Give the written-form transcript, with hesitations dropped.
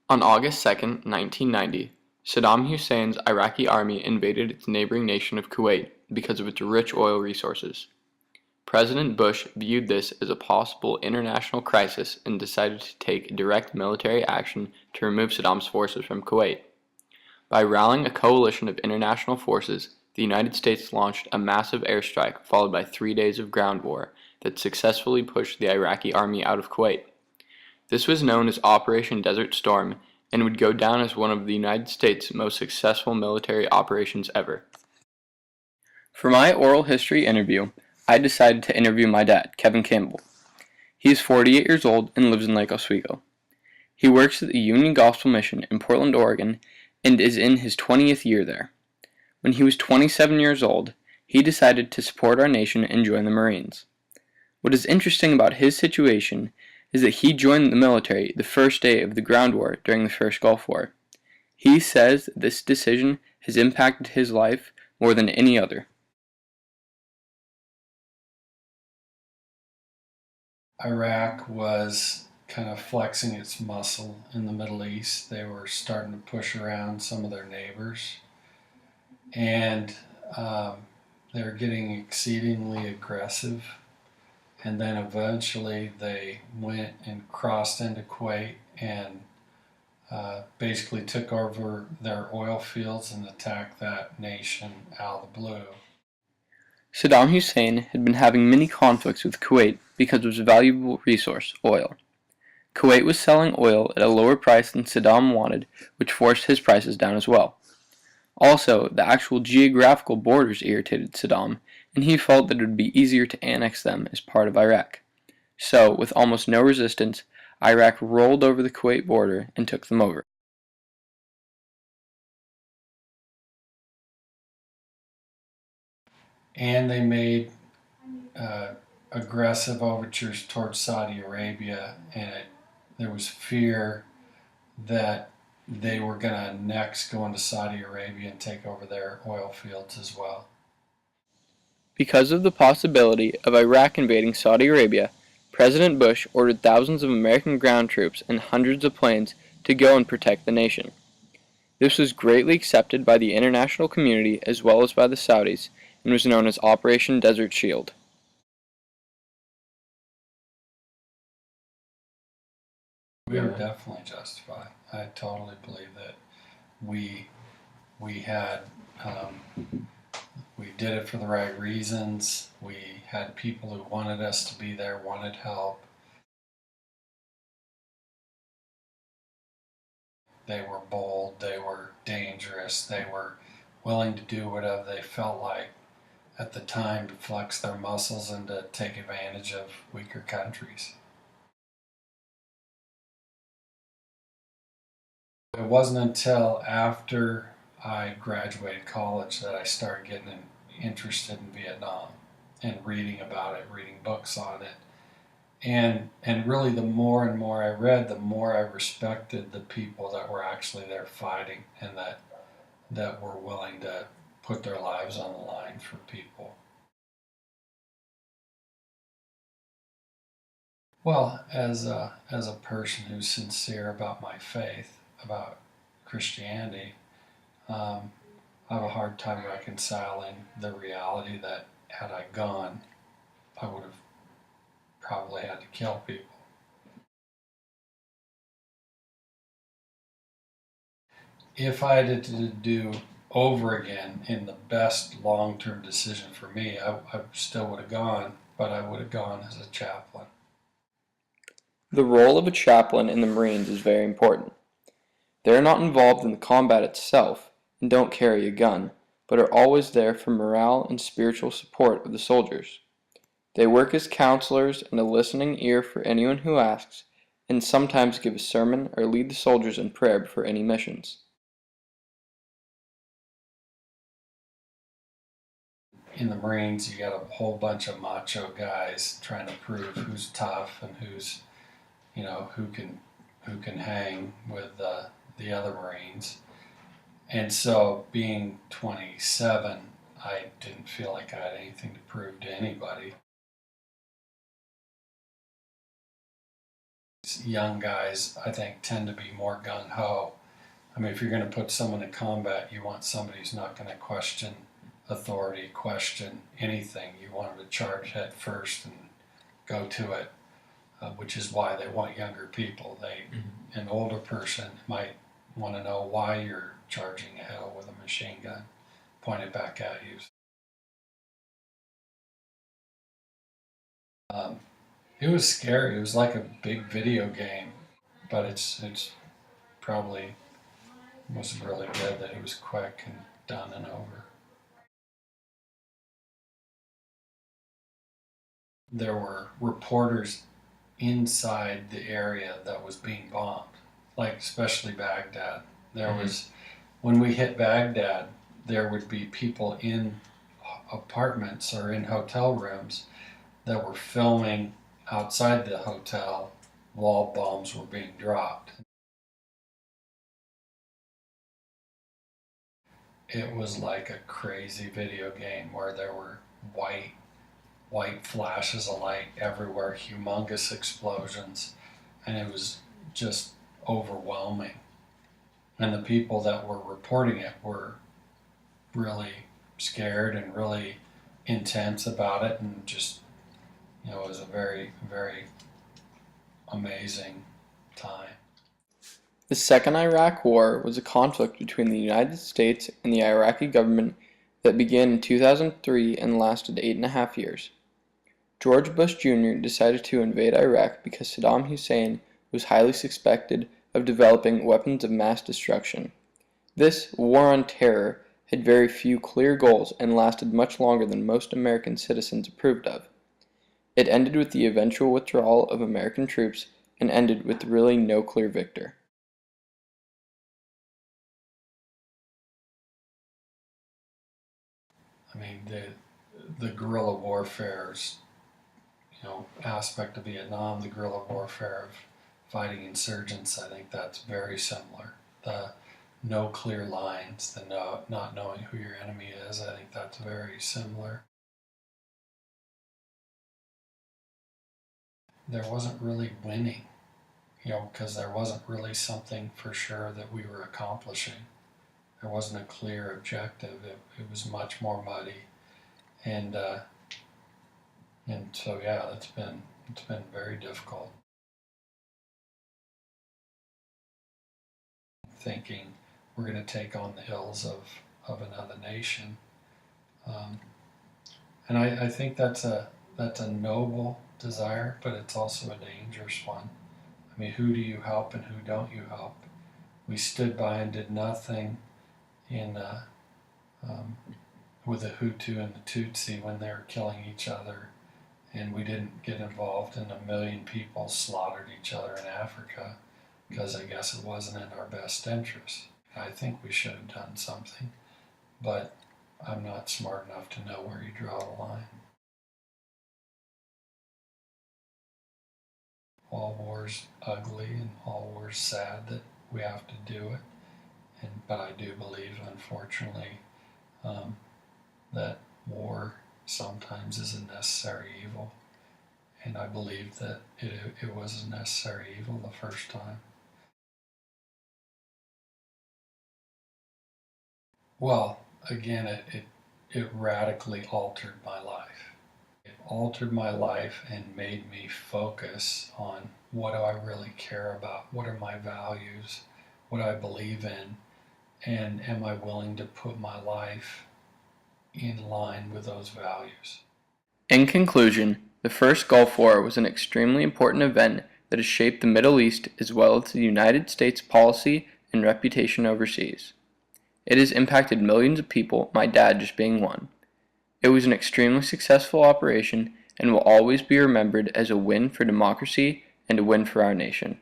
On August 2, 1990, Saddam Hussein's Iraqi army invaded its neighboring nation of Kuwait because of its rich oil resources. President Bush viewed this as a possible international crisis and decided to take direct military action to remove Saddam's forces from Kuwait. By rallying a coalition of international forces, the United States launched a massive airstrike followed by 3 days of ground war that successfully pushed the Iraqi army out of Kuwait. This was known as Operation Desert Storm and would go down as one of the United States' most successful military operations ever. For my oral history interview, I decided to interview my dad, Kevin Campbell. He is 48 years old and lives in Lake Oswego. He works at the Union Gospel Mission in Portland, Oregon, and is in his 20th year there. When he was 27 years old, he decided to support our nation and join the Marines. What is interesting about his situation is that he joined the military the first day of the ground war during the first Gulf War. He says that this decision has impacted his life more than any other. Iraq was kind of flexing its muscle in the Middle East. They were starting to push around some of their neighbors, and they were getting exceedingly aggressive. And then eventually they went and crossed into Kuwait and basically took over their oil fields and attacked that nation out of the blue. Saddam Hussein had been having many conflicts with Kuwait because of its valuable resource, oil. Kuwait was selling oil at a lower price than Saddam wanted, which forced his prices down as well. Also, the actual geographical borders irritated Saddam, and he felt that it would be easier to annex them as part of Iraq. So, with almost no resistance, Iraq rolled over the Kuwait border and took them over. And they made aggressive overtures towards Saudi Arabia, and there was fear that they were going to next go into Saudi Arabia and take over their oil fields as well. Because of the possibility of Iraq invading Saudi Arabia, President Bush ordered thousands of American ground troops and hundreds of planes to go and protect the nation. This was greatly accepted by the international community as well as by the Saudis and was known as Operation Desert Shield. We were definitely justified. I totally believe that we had we did it for the right reasons. We had people who wanted us to be there, wanted help. They were bold, they were dangerous, they were willing to do whatever they felt like at the time to flex their muscles and to take advantage of weaker countries. It wasn't until after I graduated college that I started getting interested in Vietnam and reading about it, reading books on it. And really the more and more I read, the more I respected the people that were actually there fighting and that were willing to put their lives on the line for people. Well, as a person who's sincere about my faith, about Christianity, I have a hard time reconciling the reality that had I gone, I would have probably had to kill people. If I had to do over again in the best long-term decision for me, I still would have gone, but I would have gone as a chaplain. The role of a chaplain in the Marines is very important. They are not involved in the combat itself and don't carry a gun, but are always there for morale and spiritual support of the soldiers. They work as counselors and a listening ear for anyone who asks, and sometimes give a sermon or lead the soldiers in prayer before any missions. In the Marines, you got a whole bunch of macho guys trying to prove who's tough and who's, who can hang with the other Marines. And so, being 27, I didn't feel like I had anything to prove to anybody. these young guys, I think, tend to be more gung-ho. I mean, if you're going to put someone in combat, you want somebody who's not going to question authority, question anything. You want them to charge head first and go to it, which is why they want younger people. An older person might want to know why you're charging hell with a machine gun pointed back at you. It was scary. It was like a big video game, but it's probably was really good that it was quick and done and over. There were reporters inside the area that was being bombed, like especially Baghdad. There was, when we hit Baghdad, there would be people in apartments or in hotel rooms that were filming outside the hotel while bombs were being dropped. It was like a crazy video game where there were white flashes of light everywhere, humongous explosions, and it was just overwhelming. And the people that were reporting it were really scared and really intense about it, and just, it was a very, very amazing time. The Second Iraq War was a conflict between the United States and the Iraqi government that began in 2003 and lasted 8.5 years. George Bush Jr. decided to invade Iraq because Saddam Hussein was highly suspected of developing weapons of mass destruction. This war on terror had very few clear goals and lasted much longer than most American citizens approved of. It ended with the eventual withdrawal of American troops and ended with really no clear victor. I mean, the guerrilla warfare's, aspect of Vietnam, the guerrilla warfare of fighting insurgents, I think that's very similar. The no clear lines, the not knowing who your enemy is, I think that's very similar. There wasn't really winning, because there wasn't really something for sure that we were accomplishing. There wasn't a clear objective. It was much more muddy, and so yeah, it's been very difficult. Thinking we're going to take on the ills of another nation, and I think that's a noble desire, but it's also a dangerous one. I mean, who do you help and who don't you help? We stood by and did nothing with the Hutu and the Tutsi when they were killing each other, and we didn't get involved in 1 million people slaughtered each other in Africa because I guess it wasn't in our best interest. I think we should have done something, but I'm not smart enough to know where you draw the line. All war's ugly and all war's sad that we have to do it, but I do believe, unfortunately, that war sometimes is a necessary evil, and I believe that it was a necessary evil the first time. Well, again, it radically altered my life. It altered my life and made me focus on what do I really care about, what are my values, what do I believe in, and am I willing to put my life in line with those values. In conclusion, the First Gulf War was an extremely important event that has shaped the Middle East as well as the United States policy and reputation overseas. It has impacted millions of people, my dad just being one. It was an extremely successful operation and will always be remembered as a win for democracy and a win for our nation.